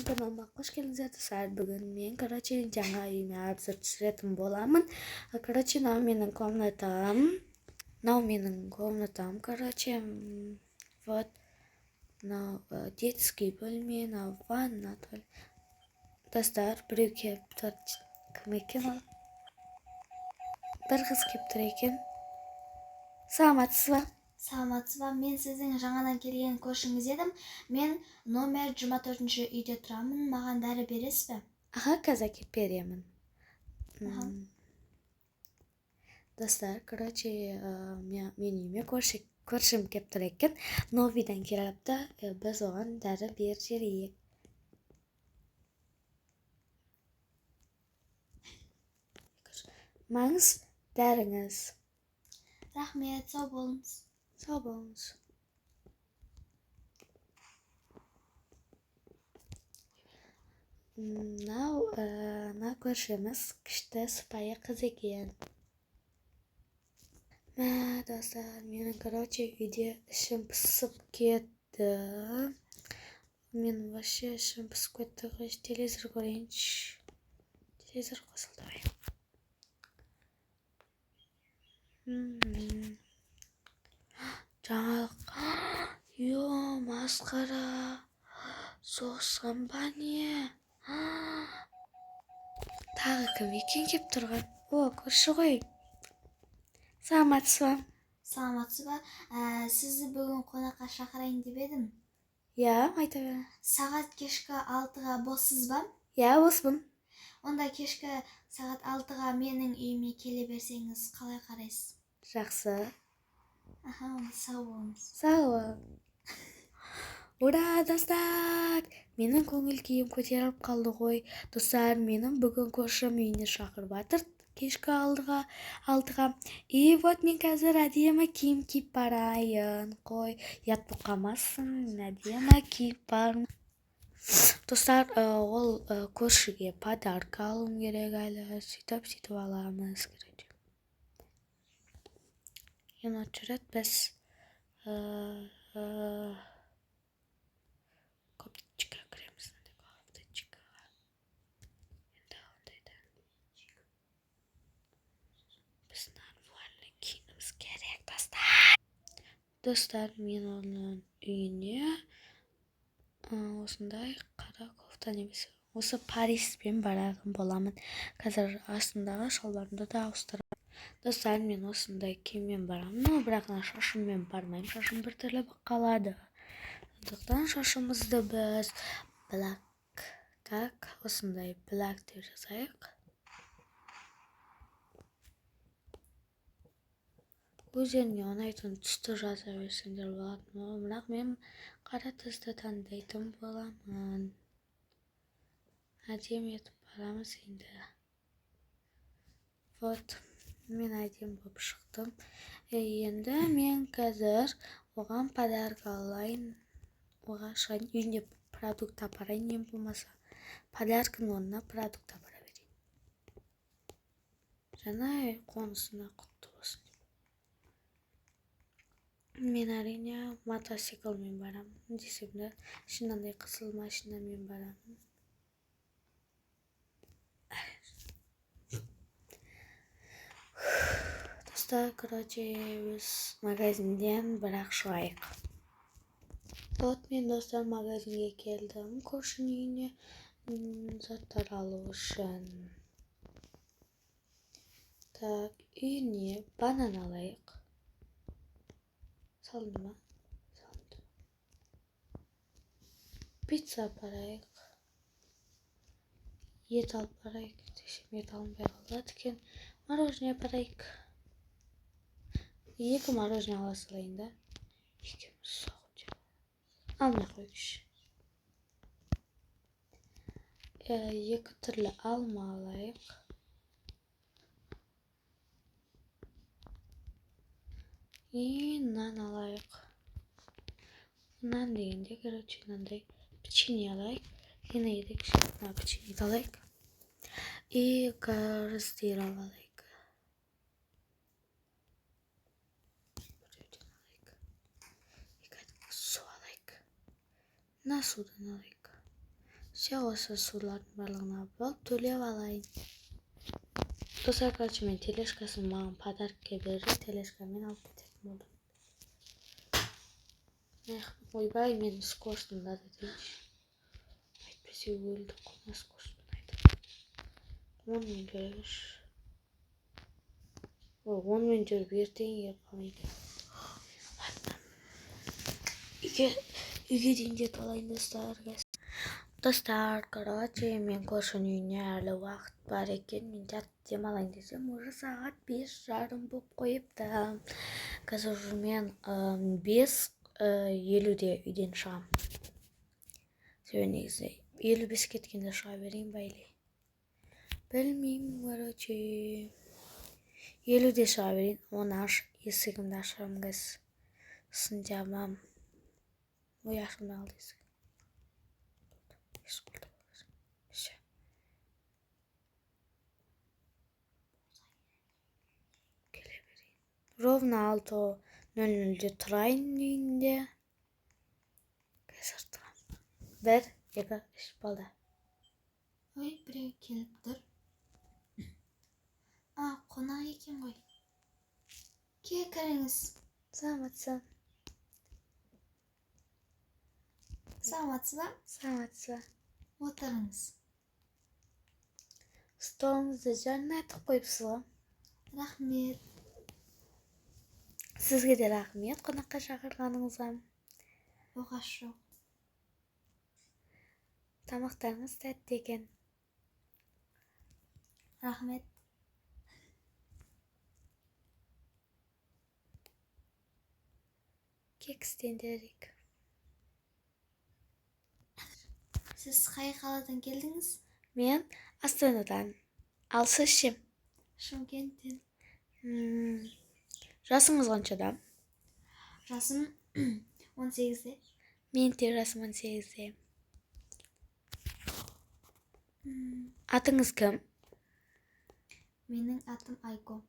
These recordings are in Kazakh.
Kanalıma hoş geldiniz arkadaşlar. Bugün men жаңа үйіме обзор түсіретін боламын. Мынау менің комнатам. Вот. Мынау детский бөлме, мынау ванна. Достар, біреу келіп тұр. Кім екен ол? Бір қыз келіп тұр екен. Саламатсыз ба? Саламатсыз, мен сіздің жаңадан келген көршіңіз едім. Мен номер 24-ші үйде тұрамын. Маған дәрі бересіз бе? Аха, қазір әкеліп беремін. Достар, мен үйіме көршім келіп тұр екен. Новидан келіпті, біз оған дәрі беріп жіберейік. Маңыз дәріңіз. Рахмет, сау болыңыз. Сау болыңыз. Мына көршіміз күшті сыпайы қыз екен. Достар, менің үйде ішім пысып кетті. Мен вообще ішім пысып кетті. Телевизор көрейінші. Телевизор қосылды. Жаңалық. Масқара. Соғысқан ба не? Тағы кім екен кеп тұрған? Көрші ғой. Саламатсыз ба? Саламатсыз ба? Сізді бүгін қонаққа шақырайын деп едім. Айта бер. Сағат кешкі 6-ға боссыз ба? Боспын. Онда кешкі сағат 6-ға менің үйіме келе берсеңіз қалай қарайсыз? Жақсы. Сау болыңыз. Сау. Ура, достар! Менің көңіл күйім көтеріліп қалды ғой. Достар, менің бүгін көршім үйіне шақырып жатыр. Кешкі 6-ға. Вот мен қазір әдемі киім киіп барайын. Қой, ят бұқамасын, әдемі киіп барым. Достар, ол көршіге подарка алуым керек әлі. Сөйтіп аламыз. Енді жүрет біз коптичка кіреміз. Біз нормальный киініміз керек, достар. Достар, мен оның үйіне осындай қара кофта немесе осы Париспен баратын боламын. Қазір астындағы шалбарымды да ауыстырамын. Достар, мен осындай киіммен барамын, бірақ шашыммен бармаймын. Шашым бір түрлі қалады. Сондықтан шашымызды біз осындай black деп жазайық. Өздеріңе ұнайтын түсті жаза берсеңдер болады. Бірақ мен қара түсті таңдайтын боламын. Әдемі етіп барамыз енді. Вот, мен әдемі болып шықтым. Енді мен қазір оған подарка алайын. Оған шығайын, үйінде продукт апарайын, ең болмаса. Подарканың орнына продукт апара берейін. Жаңа қонысына құтты болсын. Мен әрине мотоциклмен барамын. Десем де, шынандай қызыл машинамен барамын. Достар, біз магазинден бірақ шығайық. Вот мен достар магазинге келдім. Көршінің үйіне заттар алу үшін. Үйіне банан алайық. Салынды ма? Салынды. Пицца апарайық. Ет алып барайық. Десем ет алынбай қалады екен. Мороженое апарайық. 2 мороженое ала салайын да. Екеуміз соғып жеп. Алмай қойшы. 2 түрлі алма алайық. Нан алайық. Нан дегенде, мынандай печенье алайық. Енді ерекше печенье алайық. Раздирал алайық. Су алайық. Судан алайық. Şey olsa suların bарлığına bolup төлеп алайын. Достар, короче, мен тележкасын маған подарокке берді, тележкамен алып кететін болдым. Ойбай, мен скоростымда да дейінші. Әйтпесе өлді, қона скоростын айтып. 10 минут жүрегіш. 10 минут жүріп ертең еріп қалмайды. Үйге дейін жетіп алайын, достар. Достар, короче, мен көршінің үйіне әлі уақыт бар екен. Мен жатып демалайын десем, уже сағат 5:30 болып қойыпты. Қазір уже мен 5:50-де үйден шығам. Себебі негізі 55 кеткенде шыға берейін байлай. Білмеймін, короче. 50-де шыға берейін. Оны есігімді ашамын, кәз. Сын жамам. Ой, ашылмай қалды есік. Ровно 6:00-де тұрайын үйінде. Қазір тұрам. 1, 2, 3 болды. Ой, біреу келіп тұр. Қонақ екен ғой. Кіріңіз. Саламатсыз. Саламатсыз ба? Саламатсыз. Отырыңыз. Столыңызды жайнатып қойыпсыз ғой. Рахмет. Сізге де рахмет қонаққа шақырғаныңызға. Оғаш жоқ. Тамақтарыңыз тәтті екен. Рахмет. Кекстен дерек. Сіз қай қаладан келдіңіз? Мен Астанадан. Ал сіз ше? Шымкенттен. Жасыңыз қаншада? Жасым 18-де. Мен де жасым 18-де. Атыңыз кім? Менің атым Айко.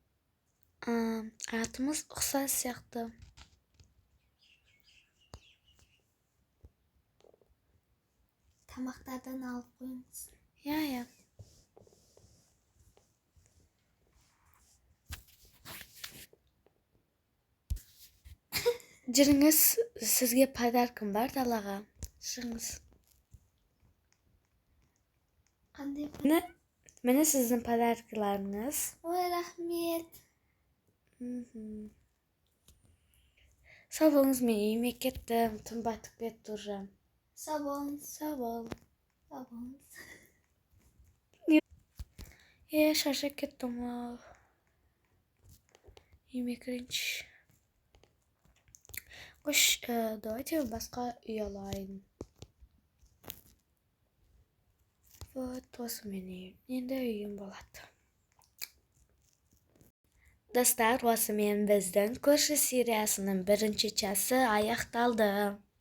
Атымыз ұқсас сияқты. Тамақтардан алып қойыңыз. Я. Жүріңіз, сізге подаркым бар далаға. Шығыңыз. Қандай? Міне сіздің подаркаларыңыз. Ой, рахмет. Сау болыңыз, мен үйіме кеттім. Түн батып кетті уже. Сау болыңыз. Сау бол. Сау болыңыз. Шаршап кеттім ал. Үйіме кірейінші. Қош, давайте басқа үй алайын. Вот, осы мен үйім. Енді үйім болады. Достар, осы мен біздің көрші сериясының бірінші часы аяқталды.